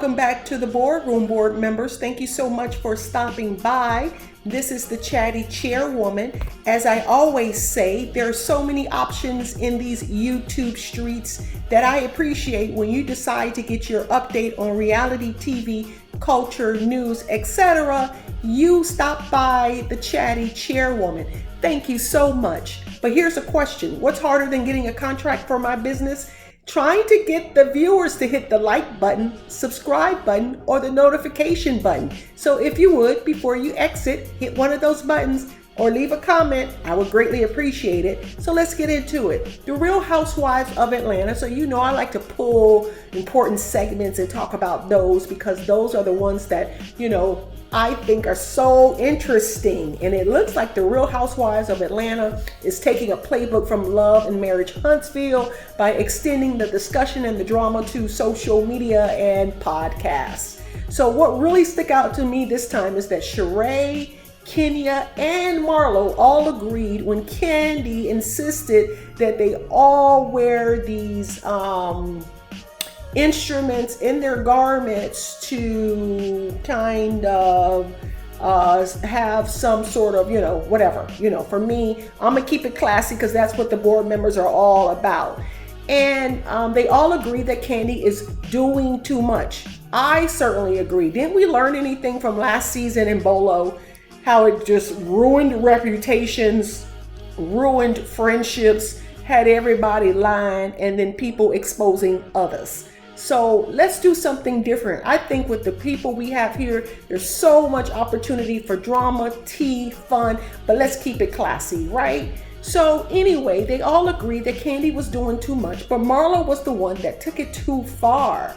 welcome back to the boardroom, board members. Thank you so much for stopping by. This is the Chatty Chairwoman. As I always say, there are so many options in these YouTube streets that I appreciate when you decide to get your update on reality TV, culture, news, etc. You stop by the Chatty Chairwoman. Thank you so much. But here's a question. What's harder than getting a contract for my business? Trying to get the viewers to hit the like button, subscribe button, or the notification button. So if you would, before you exit, hit one of those buttons or leave a comment. I would greatly appreciate it. So let's get into it. The Real Housewives of Atlanta. So you know I like to pull important segments and talk about those because those are the ones that, I think are so interesting. And it looks like the Real Housewives of Atlanta is taking a playbook from Love and Marriage Huntsville by extending the discussion and the drama to social media and podcasts. So what really stuck out to me this time is that RHOA, Kenya, and Marlo all agreed when Kandi insisted that they all wear these instruments in their garments to kind of have some sort of, whatever. For me, I'm gonna keep it classy because that's what the board members are all about. And they all agree that Kandi is doing too much. I certainly agree. Didn't we learn anything from last season in Bolo? How it just ruined reputations, ruined friendships, had everybody lying, and then people exposing others. So let's do something different. I think with the people we have here, there's so much opportunity for drama, tea, fun, but let's keep it classy, right? So anyway, they all agreed that Kandi was doing too much, but Marlo was the one that took it too far.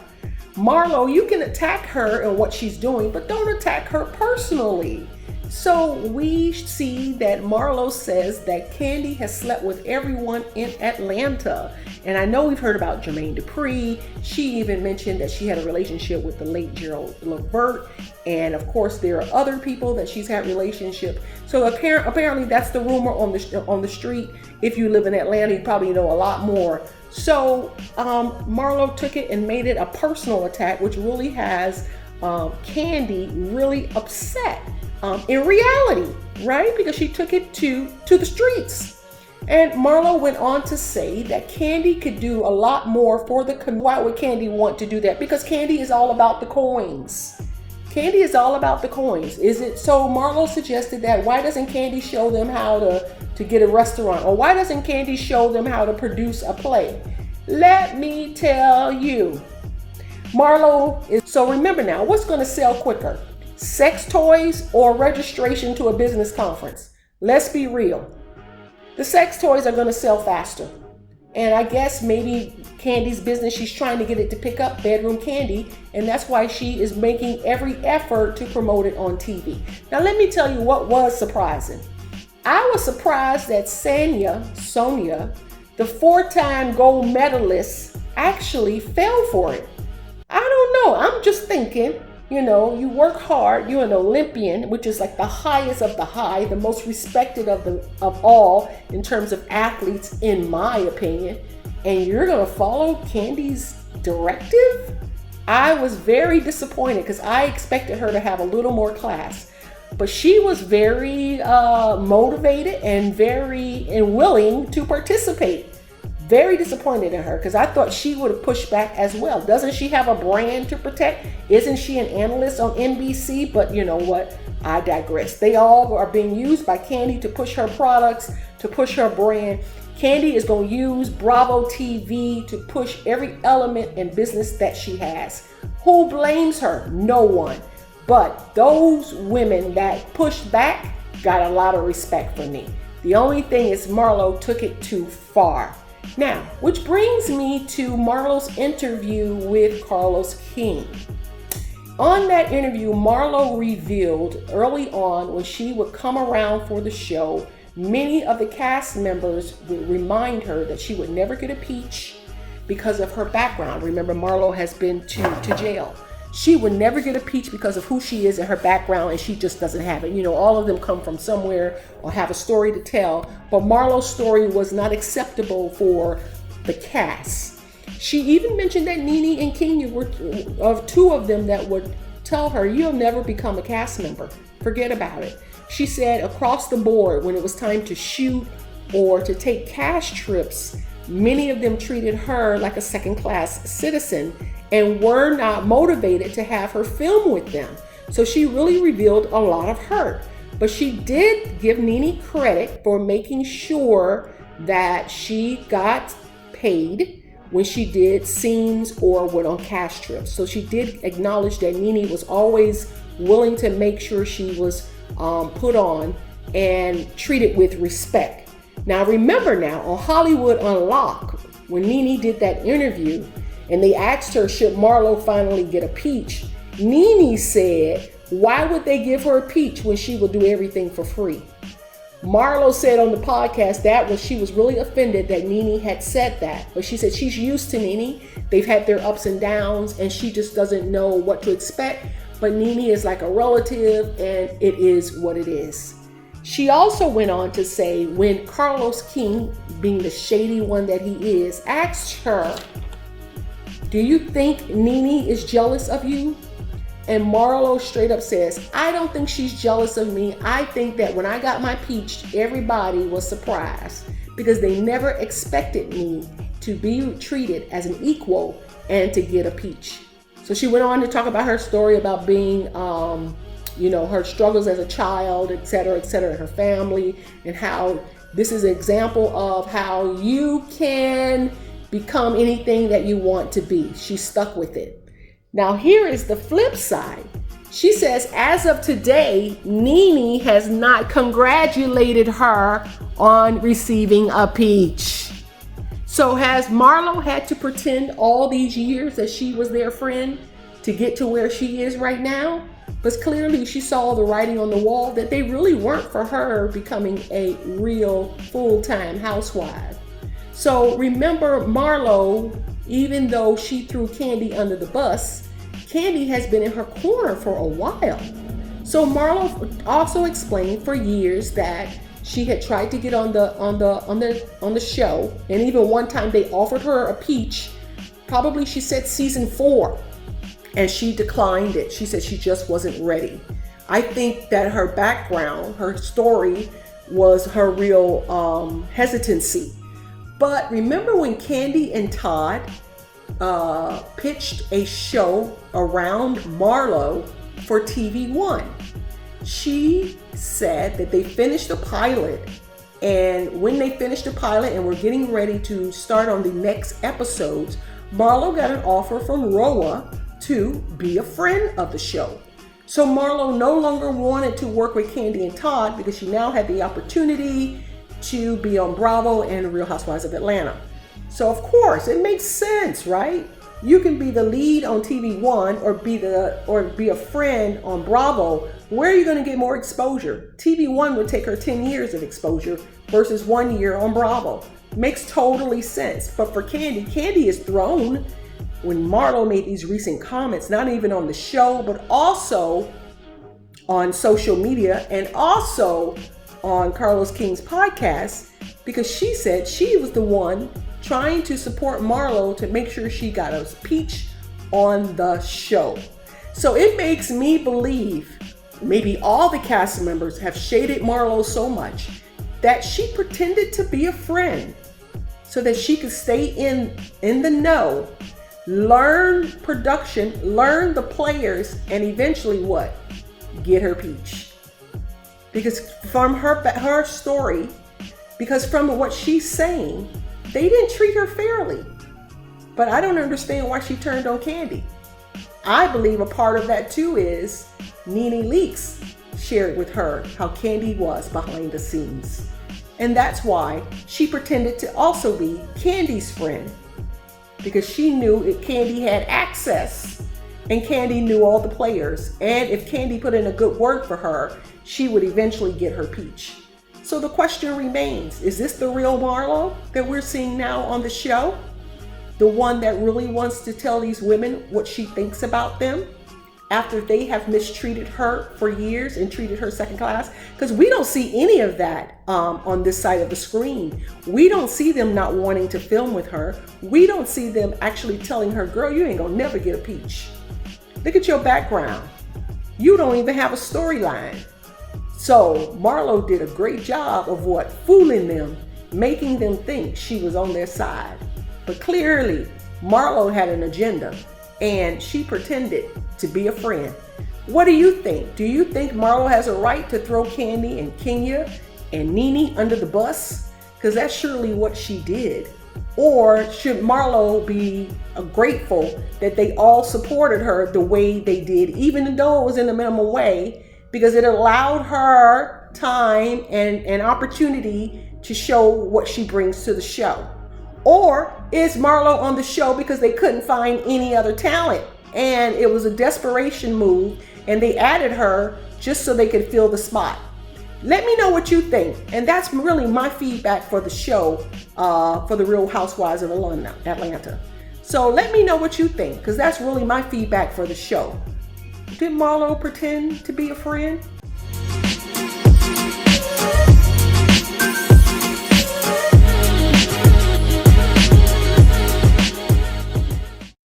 Marlo, you can attack her and what she's doing, but don't attack her personally. So we see that Marlo says that Kandi has slept with everyone in Atlanta. And I know we've heard about Jermaine Dupri. She even mentioned that she had a relationship with the late Gerald Levert. And of course, there are other people that she's had relationship. So apparently that's the rumor on the street. If you live in Atlanta, you probably know a lot more. So Marlo took it and made it a personal attack, which really has Kandi really upset. In reality, right? Because she took it to the streets. And Marlo went on to say that Kandi could do a lot more for the community. Why would Kandi want to do that? Because Kandi is all about the coins. Kandi is all about the coins. Is it so? Marlo suggested that why doesn't Kandi show them how to get a restaurant? Or why doesn't Kandi show them how to produce a play? Let me tell you. Marlo is, so remember now, what's going to sell quicker? Sex toys or registration to a business conference? Let's be real. The sex toys are going to sell faster. And I guess maybe Kandi's business, she's trying to get it to pick up, Bedroom Kandi, and that's why she is making every effort to promote it on TV. Now let me tell you what was surprising. I was surprised that Sonia, the 4-time gold medalist, actually fell for it. I don't know. I'm just thinking, you work hard, you're an Olympian, which is like the highest of the high, the most respected of all in terms of athletes, in my opinion, and you're going to follow Kandi's directive? I was very disappointed because I expected her to have a little more class, but she was very motivated and very willing to participate. Very disappointed in her because I thought she would have pushed back as well. Doesn't she have a brand to protect? Isn't she an analyst on NBC? But you know what? I digress. They all are being used by Kandi to push her products, to push her brand. Kandi is going to use Bravo TV to push every element in business that she has. Who blames her? No one. But those women that pushed back got a lot of respect for me. The only thing is Marlo took it too far. Now, which brings me to Marlo's interview with Carlos King. On that interview, Marlo revealed early on when she would come around for the show, many of the cast members would remind her that she would never get a peach because of her background. Remember, Marlo has been to jail. She would never get a peach because of who she is and her background, and she just doesn't have it. All of them come from somewhere or have a story to tell, but Marlo's story was not acceptable for the cast. She even mentioned that Nene and Kenya were of two of them that would tell her, you'll never become a cast member. Forget about it. She said across the board, when it was time to shoot or to take cast trips, many of them treated her like a second-class citizen and were not motivated to have her film with them. So she really revealed a lot of hurt. But she did give Nene credit for making sure that she got paid when she did scenes or went on cast trips. So she did acknowledge that Nene was always willing to make sure she was put on and treated with respect. Now remember now, on Hollywood Unlocked, when Nene did that interview and they asked her, should Marlo finally get a peach? Nene said, why would they give her a peach when she will do everything for free? Marlo said on the podcast that she was really offended that Nene had said that. But she said she's used to Nene. They've had their ups and downs and she just doesn't know what to expect. But Nene is like a relative and it is what it is. She also went on to say when Carlos King, being the shady one that he is, asked her, do you think Nene is jealous of you? And Marlo straight up says, I don't think she's jealous of me. I think that when I got my peach, everybody was surprised because they never expected me to be treated as an equal and to get a peach. So she went on to talk about her story about being, her struggles as a child, et cetera, her family, and how this is an example of how you can become anything that you want to be. She stuck with it. Now here is the flip side. She says, as of today, Nene has not congratulated her on receiving a peach. So has Marlo had to pretend all these years that she was their friend to get to where she is right now? But clearly she saw the writing on the wall that they really weren't for her becoming a real full-time housewife. So remember Marlo, even though she threw Kandi under the bus, Kandi has been in her corner for a while. So Marlo also explained for years that she had tried to get on the show, and even one time they offered her a peach. Probably she said season 4, and she declined it. She said she just wasn't ready. I think that her background, her story, was her real hesitancy. But remember when Kandi and Todd pitched a show around Marlo for TV One? She said that they finished the pilot, and when they finished the pilot and were getting ready to start on the next episodes, Marlo got an offer from RHOA to be a friend of the show. So Marlo no longer wanted to work with Kandi and Todd because she now had the opportunity to be on Bravo and Real Housewives of Atlanta. So of course it makes sense, right? You can be the lead on TV One or be a friend on Bravo. Where are you going to get more exposure? TV One would take her 10 years of exposure versus 1 year on Bravo. Makes totally sense. But for Kandi is thrown when Marlo made these recent comments, not even on the show, but also on social media and also on Carlos King's podcast, because she said she was the one trying to support Marlo to make sure she got a peach on the show. So it makes me believe maybe all the cast members have shaded Marlo so much that she pretended to be a friend so that she could stay in the know, learn production, learn the players, and eventually what? Get her peach. Because from her story, because from what she's saying, they didn't treat her fairly. But I don't understand why she turned on Kandi. I believe a part of that too is Nene Leakes shared with her how Kandi was behind the scenes. And that's why she pretended to also be Kandi's friend, because she knew if Kandi had access and Kandi knew all the players. And if Kandi put in a good word for her, she would eventually get her peach. So the question remains, is this the real Marlo that we're seeing now on the show? The one that really wants to tell these women what she thinks about them? after they have mistreated her for years and treated her second class? Because we don't see any of that on this side of the screen. We don't see them not wanting to film with her. We don't see them actually telling her, girl, you ain't gonna never get a peach. Look at your background. You don't even have a storyline. So Marlo did a great job of what? Fooling them, making them think she was on their side. But clearly, Marlo had an agenda, and she pretended to be a friend. What do you think? Do you think Marlo has a right to throw Kandi and Kenya and Nene under the bus? Because that's surely what she did. Or should Marlo be grateful that they all supported her the way they did, even though it was in a minimal way, because it allowed her time and opportunity to show what she brings to the show? Or is Marlo on the show because they couldn't find any other talent and it was a desperation move and they added her just so they could fill the spot? Let me know what you think. And that's really my feedback for the show, for the Real Housewives of Atlanta. So let me know what you think, because that's really my feedback for the show. Did Marlo pretend to be a friend?